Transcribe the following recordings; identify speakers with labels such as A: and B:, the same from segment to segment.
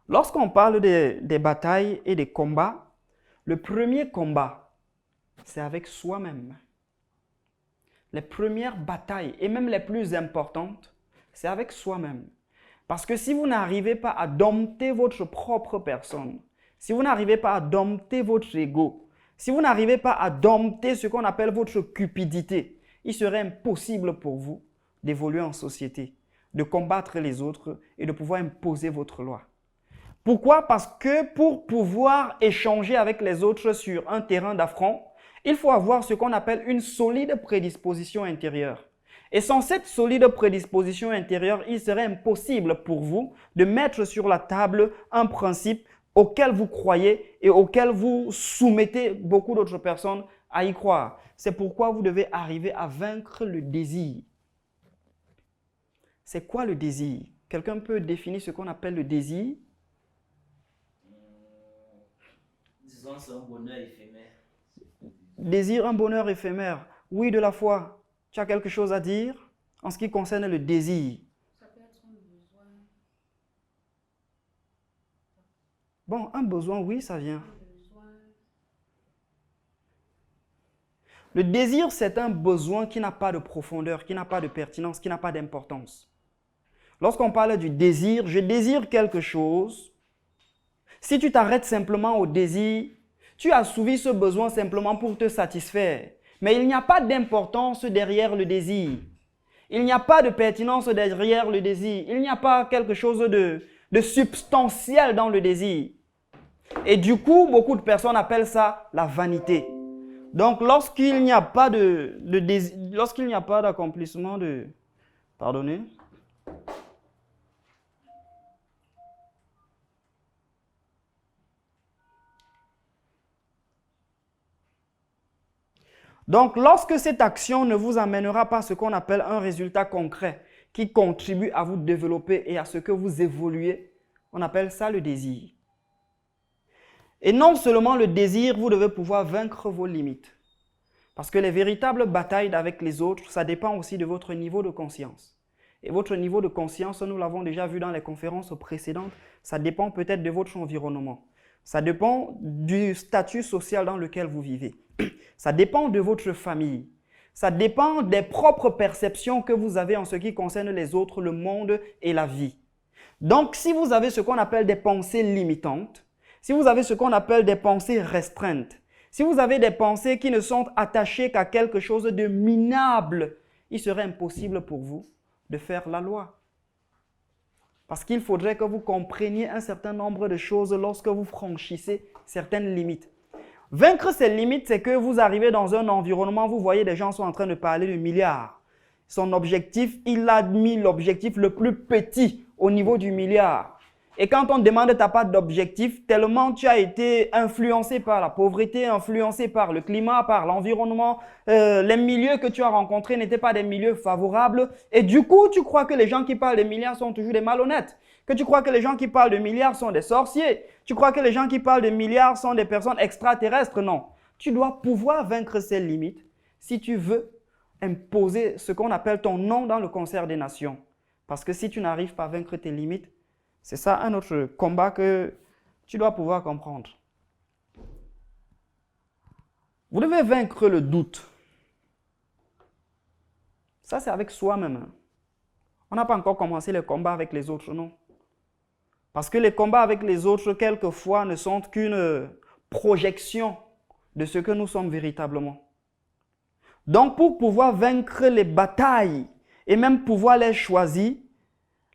A: Lorsqu'on parle des batailles et des combats, le premier combat, c'est avec soi-même. Les premières batailles, et même les plus importantes, c'est avec soi-même. Parce que si vous n'arrivez pas à dompter votre propre personne, si vous n'arrivez pas à dompter votre ego, si vous n'arrivez pas à dompter ce qu'on appelle votre cupidité, il serait impossible pour vous d'évoluer en société, de combattre les autres et de pouvoir imposer votre loi. Pourquoi? Parce que pour pouvoir échanger avec les autres sur un terrain d'affront, il faut avoir ce qu'on appelle une solide prédisposition intérieure. Et sans cette solide prédisposition intérieure, il serait impossible pour vous de mettre sur la table un principe auquel vous croyez et auquel vous soumettez beaucoup d'autres personnes à y croire. C'est pourquoi vous devez arriver à vaincre le désir. C'est quoi le désir? Quelqu'un peut définir ce qu'on appelle le désir?
B: Disons, c'est un bonheur éphémère.
A: Désir, un bonheur éphémère. Oui, de la foi. Tu as quelque chose à dire en ce qui concerne le désir?
C: Ça peut être un besoin.
A: Bon, un besoin, oui, ça vient. Le désir, c'est un besoin qui n'a pas de profondeur, qui n'a pas de pertinence, qui n'a pas d'importance. Lorsqu'on parle du désir, je désire quelque chose. Si tu t'arrêtes simplement au désir, tu assouvis ce besoin simplement pour te satisfaire. Mais il n'y a pas d'importance derrière le désir. Il n'y a pas de pertinence derrière le désir. Il n'y a pas quelque chose de substantiel dans le désir. Et du coup, beaucoup de personnes appellent ça la vanité. Donc, lorsqu'il n'y a pas lorsqu'il n'y a pas d'accomplissement de... Pardonnez. Donc, lorsque cette action ne vous amènera pas ce qu'on appelle un résultat concret qui contribue à vous développer et à ce que vous évoluez, on appelle ça le désir. Et non seulement le désir, vous devez pouvoir vaincre vos limites. Parce que les véritables batailles avec les autres, ça dépend aussi de votre niveau de conscience. Et votre niveau de conscience, nous l'avons déjà vu dans les conférences précédentes, ça dépend peut-être de votre environnement. Ça dépend du statut social dans lequel vous vivez. Ça dépend de votre famille. Ça dépend des propres perceptions que vous avez en ce qui concerne les autres, le monde et la vie. Donc, si vous avez ce qu'on appelle des pensées limitantes, si vous avez ce qu'on appelle des pensées restreintes, si vous avez des pensées qui ne sont attachées qu'à quelque chose de minable, il serait impossible pour vous de faire la loi. Parce qu'il faudrait que vous compreniez un certain nombre de choses lorsque vous franchissez certaines limites. Vaincre ces limites, c'est que vous arrivez dans un environnement, vous voyez des gens sont en train de parler de milliards. Son objectif, il a mis l'objectif le plus petit au niveau du milliard. Et quand on demande ta part d'objectif, tellement tu as été influencé par la pauvreté, influencé par le climat, par l'environnement, les milieux que tu as rencontrés n'étaient pas des milieux favorables. Et du coup, tu crois que les gens qui parlent de milliards sont toujours des malhonnêtes. Que tu crois que les gens qui parlent de milliards sont des sorciers. Tu crois que les gens qui parlent de milliards sont des personnes extraterrestres. Non. Tu dois pouvoir vaincre ces limites si tu veux imposer ce qu'on appelle ton nom dans le concert des nations. Parce que si tu n'arrives pas à vaincre tes limites, c'est ça un autre combat que tu dois pouvoir comprendre. Vous devez vaincre le doute. Ça, c'est avec soi-même. On n'a pas encore commencé les combats avec les autres, non. Parce que les combats avec les autres, quelquefois, ne sont qu'une projection de ce que nous sommes véritablement. Donc, pour pouvoir vaincre les batailles et même pouvoir les choisir,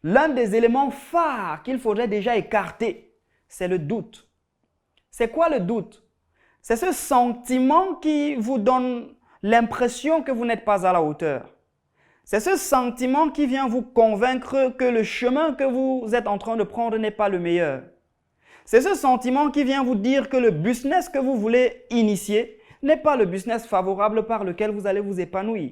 A: l'un des éléments phares qu'il faudrait déjà écarter, c'est le doute. C'est quoi le doute? C'est ce sentiment qui vous donne l'impression que vous n'êtes pas à la hauteur. C'est ce sentiment qui vient vous convaincre que le chemin que vous êtes en train de prendre n'est pas le meilleur. C'est ce sentiment qui vient vous dire que le business que vous voulez initier n'est pas le business favorable par lequel vous allez vous épanouir.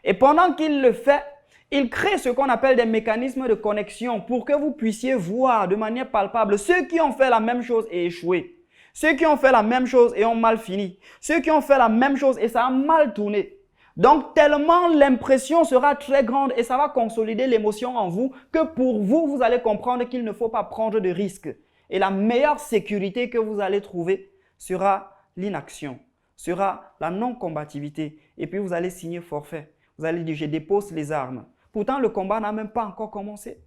A: Et pendant qu'il le fait, il crée ce qu'on appelle des mécanismes de connexion pour que vous puissiez voir de manière palpable ceux qui ont fait la même chose et échoué. Ceux qui ont fait la même chose et ont mal fini. Ceux qui ont fait la même chose et ça a mal tourné. Donc, tellement l'impression sera très grande et ça va consolider l'émotion en vous que pour vous, vous allez comprendre qu'il ne faut pas prendre de risques. et la meilleure sécurité que vous allez trouver sera l'inaction, sera la non-combativité. Et puis vous allez signer forfait. Vous allez dire, je dépose les armes. Pourtant, le combat n'a même pas encore commencé.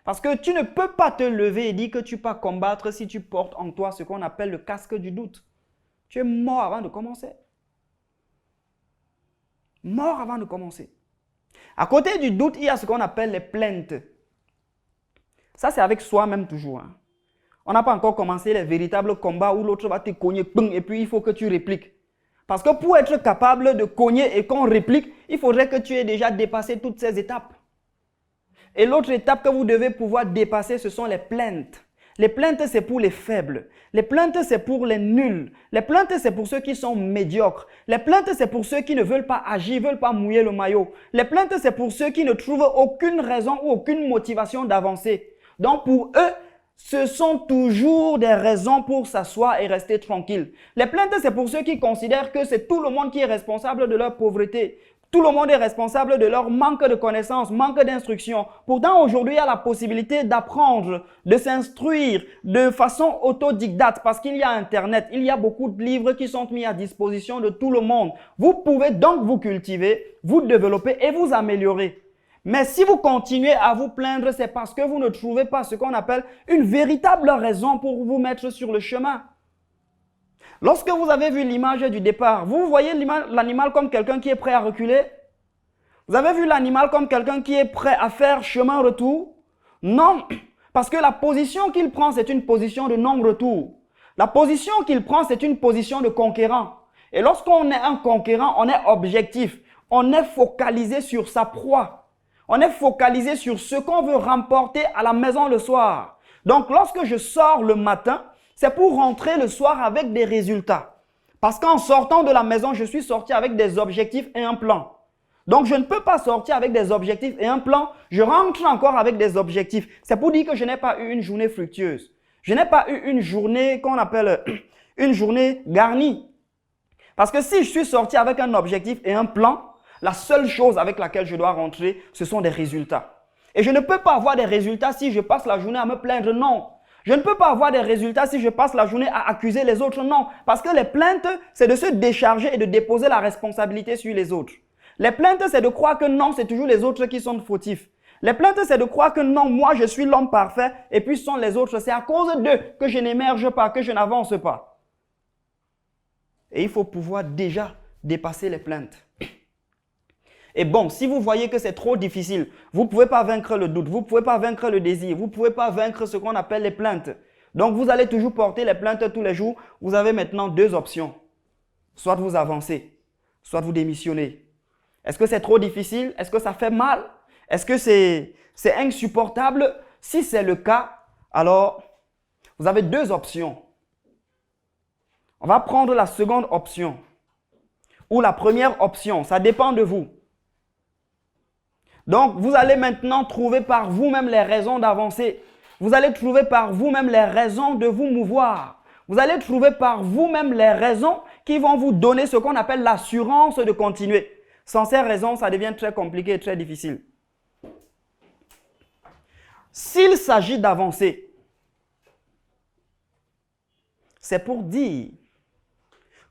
A: Parce que tu ne peux pas te lever et dire que tu vas combattre si tu portes en toi ce qu'on appelle le casque du doute. Tu es mort avant de commencer. Mort avant de commencer. À côté du doute, il y a ce qu'on appelle les plaintes. Ça, c'est avec soi-même toujours. Hein. On n'a pas encore commencé les véritables combats où l'autre va te cogner, et puis il faut que tu répliques. Parce que pour être capable de cogner et qu'on réplique, il faudrait que tu aies déjà dépassé toutes ces étapes. Et l'autre étape que vous devez pouvoir dépasser, ce sont les plaintes. Les plaintes, c'est pour les faibles. Les plaintes, c'est pour les nuls. Les plaintes, c'est pour ceux qui sont médiocres. Les plaintes, c'est pour ceux qui ne veulent pas agir, ne veulent pas mouiller le maillot. Les plaintes, c'est pour ceux qui ne trouvent aucune raison ou aucune motivation d'avancer. Donc pour eux, ce sont toujours des raisons pour s'asseoir et rester tranquille. Les plaintes, c'est pour ceux qui considèrent que c'est tout le monde qui est responsable de leur pauvreté. Tout le monde est responsable de leur manque de connaissances, manque d'instruction. Pourtant, aujourd'hui, il y a la possibilité d'apprendre, de s'instruire de façon autodidacte parce qu'il y a Internet, il y a beaucoup de livres qui sont mis à disposition de tout le monde. Vous pouvez donc vous cultiver, vous développer et vous améliorer. Mais si vous continuez à vous plaindre, c'est parce que vous ne trouvez pas ce qu'on appelle une véritable raison pour vous mettre sur le chemin. Lorsque vous avez vu l'image du départ, vous voyez l'animal comme quelqu'un qui est prêt à reculer? Vous avez vu l'animal comme quelqu'un qui est prêt à faire chemin-retour? Non, parce que la position qu'il prend, c'est une position de non-retour. La position qu'il prend, c'est une position de conquérant. Et lorsqu'on est un conquérant, on est objectif. On est focalisé sur sa proie. On est focalisé sur ce qu'on veut remporter à la maison le soir. Donc, lorsque je sors le matin, c'est pour rentrer le soir avec des résultats. Parce qu'en sortant de la maison, je suis sorti avec des objectifs et un plan. Donc, je ne peux pas sortir avec des objectifs et un plan. Je rentre encore avec des objectifs. C'est pour dire que je n'ai pas eu une journée fructueuse. Je n'ai pas eu une journée qu'on appelle une journée garnie. Parce que si je suis sorti avec un objectif et un plan, la seule chose avec laquelle je dois rentrer, ce sont des résultats. Et je ne peux pas avoir des résultats si je passe la journée à me plaindre, non. Je ne peux pas avoir des résultats si je passe la journée à accuser les autres, non. Parce que les plaintes, c'est de se décharger et de déposer la responsabilité sur les autres. Les plaintes, c'est de croire que non, c'est toujours les autres qui sont fautifs. Les plaintes, c'est de croire que non, moi je suis l'homme parfait et puis ce sont les autres. C'est à cause d'eux que je n'émerge pas, que je n'avance pas. Et il faut pouvoir déjà dépasser les plaintes. Et bon, si vous voyez que c'est trop difficile, vous ne pouvez pas vaincre le doute, vous ne pouvez pas vaincre le désir, vous ne pouvez pas vaincre ce qu'on appelle les plaintes. Donc vous allez toujours porter les plaintes tous les jours. Vous avez maintenant deux options. Soit vous avancez, soit vous démissionnez. Est-ce que c'est trop difficile? Est-ce que ça fait mal? Est-ce que c'est insupportable? Si c'est le cas, alors vous avez deux options. On va prendre la seconde option ou la première option, ça dépend de vous. Donc, vous allez maintenant trouver par vous-même les raisons d'avancer. Vous allez trouver par vous-même les raisons de vous mouvoir. Vous allez trouver par vous-même les raisons qui vont vous donner ce qu'on appelle l'assurance de continuer. Sans ces raisons, ça devient très compliqué et très difficile. S'il s'agit d'avancer, c'est pour dire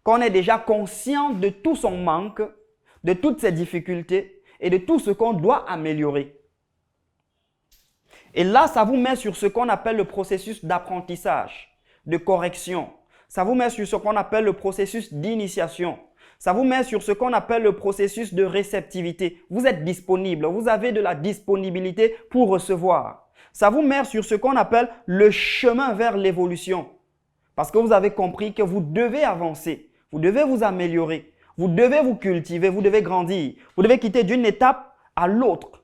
A: qu'on est déjà conscient de tout son manque, de toutes ses difficultés, et de tout ce qu'on doit améliorer. Et là, ça vous met sur ce qu'on appelle le processus d'apprentissage, de correction. Ça vous met sur ce qu'on appelle le processus d'initiation. Ça vous met sur ce qu'on appelle le processus de réceptivité. Vous êtes disponible, vous avez de la disponibilité pour recevoir. Ça vous met sur ce qu'on appelle le chemin vers l'évolution. Parce que vous avez compris que vous devez avancer, vous devez vous améliorer. Vous devez vous cultiver, vous devez grandir. Vous devez quitter d'une étape à l'autre.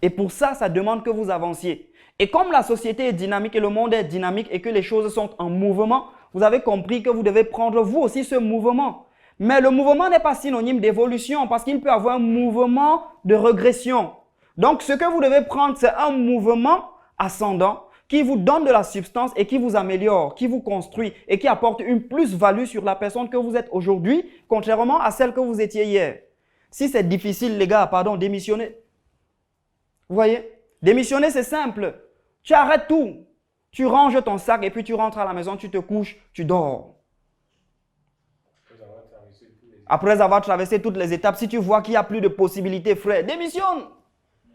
A: Et pour ça, ça demande que vous avanciez. Et comme la société est dynamique et le monde est dynamique et que les choses sont en mouvement, vous avez compris que vous devez prendre vous aussi ce mouvement. Mais le mouvement n'est pas synonyme d'évolution parce qu'il peut y avoir un mouvement de régression. Donc, ce que vous devez prendre, c'est un mouvement ascendant qui vous donne de la substance et qui vous améliore, qui vous construit et qui apporte une plus-value sur la personne que vous êtes aujourd'hui, contrairement à celle que vous étiez hier. Si c'est difficile, les gars, pardon, démissionnez. Vous voyez? Démissionner, c'est simple. Tu arrêtes tout. Tu ranges ton sac et puis tu rentres à la maison, tu te couches, tu dors. Après avoir traversé toutes les étapes, si tu vois qu'il n'y a plus de possibilités, frère, démissionne.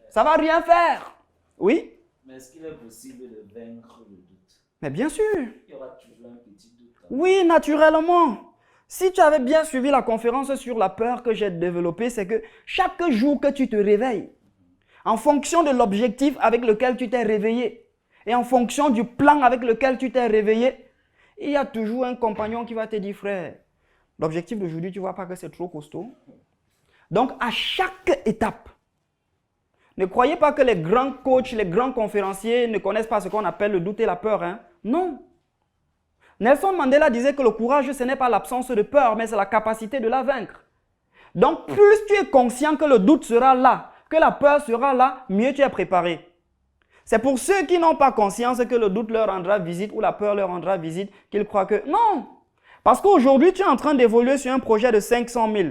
A: Ça ne va rien faire. Oui?
B: Mais est-ce qu'il est possible de vaincre le doute?
A: Mais bien sûr.
B: Il y aura toujours un petit doute.
A: Oui, naturellement. Si tu avais bien suivi la conférence sur la peur que j'ai développée, c'est que chaque jour que tu te réveilles, en fonction de l'objectif avec lequel tu t'es réveillé et en fonction du plan avec lequel tu t'es réveillé, il y a toujours un compagnon qui va te dire, frère, l'objectif d'aujourd'hui, tu ne vois pas que c'est trop costaud. Donc, à chaque étape, ne croyez pas que les grands coachs, les grands conférenciers ne connaissent pas ce qu'on appelle le doute et la peur. Hein? Non. Nelson Mandela disait que le courage, ce n'est pas l'absence de peur, mais c'est la capacité de la vaincre. Donc, plus tu es conscient que le doute sera là, que la peur sera là, mieux tu es préparé. C'est pour ceux qui n'ont pas conscience que le doute leur rendra visite ou la peur leur rendra visite, qu'ils croient que non. Parce qu'aujourd'hui, tu es en train d'évoluer sur un projet de 500 000.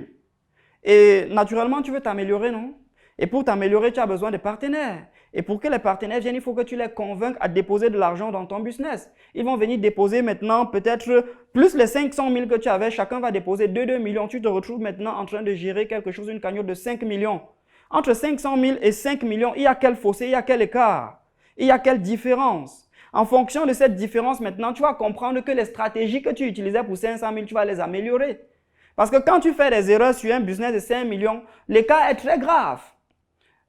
A: Et naturellement, tu veux t'améliorer, non? Et pour t'améliorer, tu as besoin de partenaires. Et pour que les partenaires viennent, il faut que tu les convainques à déposer de l'argent dans ton business. Ils vont venir déposer maintenant peut-être plus les 500 000 que tu avais. Chacun va déposer 2 millions. Tu te retrouves maintenant en train de gérer quelque chose, une cagnotte de 5 millions. Entre 500 000 et 5 millions, il y a quel fossé, il y a quel écart, il y a quelle différence. En fonction de cette différence, maintenant, tu vas comprendre que les stratégies que tu utilisais pour 500 000, tu vas les améliorer. Parce que quand tu fais des erreurs sur un business de 5 millions, l'écart est très grave.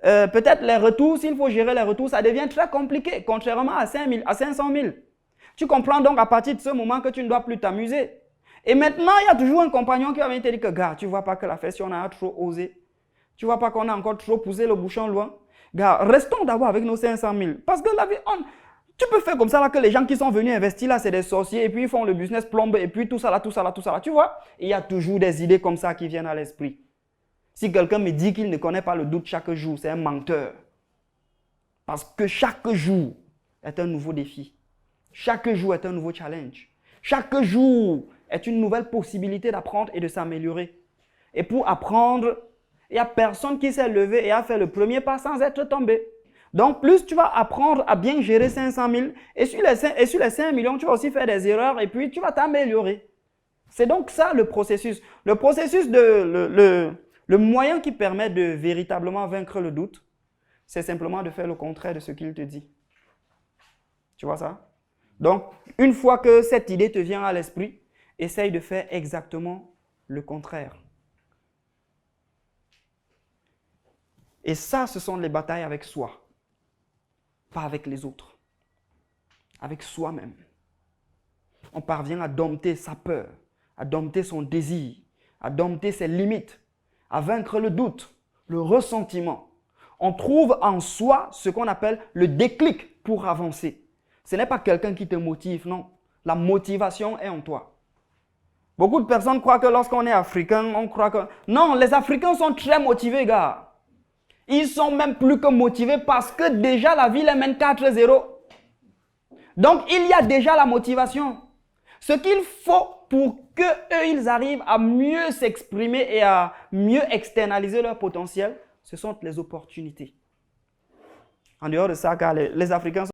A: Peut-être les retours, s'il faut gérer les retours, ça devient très compliqué, contrairement à 500 000. Tu comprends donc à partir de ce moment que tu ne dois plus t'amuser. Et maintenant, il y a toujours un compagnon qui va venir te dire que, gars, tu ne vois pas que la fête, si on a trop osé. Tu ne vois pas qu'on a encore trop poussé le bouchon loin. Gars, restons d'abord avec nos 500 000. Parce que la vie, tu peux faire comme ça là que les gens qui sont venus investir là, c'est des sorciers et puis ils font le business plombe et puis tout ça là, tout ça là, tout ça là. Tu vois, il y a toujours des idées comme ça qui viennent à l'esprit. Si quelqu'un me dit qu'il ne connaît pas le doute chaque jour, c'est un menteur. Parce que chaque jour est un nouveau défi. Chaque jour est un nouveau challenge. Chaque jour est une nouvelle possibilité d'apprendre et de s'améliorer. Et pour apprendre, il n'y a personne qui s'est levé et a fait le premier pas sans être tombé. Donc, plus tu vas apprendre à bien gérer 500 000 et sur les 5 millions, tu vas aussi faire des erreurs et puis tu vas t'améliorer. C'est donc ça le processus. Le processus, le moyen qui permet de véritablement vaincre le doute, c'est simplement de faire le contraire de ce qu'il te dit. Tu vois ça? Donc, une fois que cette idée te vient à l'esprit, essaye de faire exactement le contraire. Et ça, ce sont les batailles avec soi, pas avec les autres, avec soi-même. On parvient à dompter sa peur, à dompter son désir, à dompter ses limites, à vaincre le doute, le ressentiment. On trouve en soi ce qu'on appelle le déclic pour avancer. Ce n'est pas quelqu'un qui te motive, non. La motivation est en toi. Beaucoup de personnes croient que lorsqu'on est africain, on croit que... Non, les Africains sont très motivés, gars. Ils sont même plus que motivés parce que déjà la vie les mène 4-0. Donc, il y a déjà la motivation. Ce qu'il faut pour qu'eux, ils arrivent à mieux s'exprimer et à mieux externaliser leur potentiel, ce sont les opportunités. En dehors de ça, car les Africains sont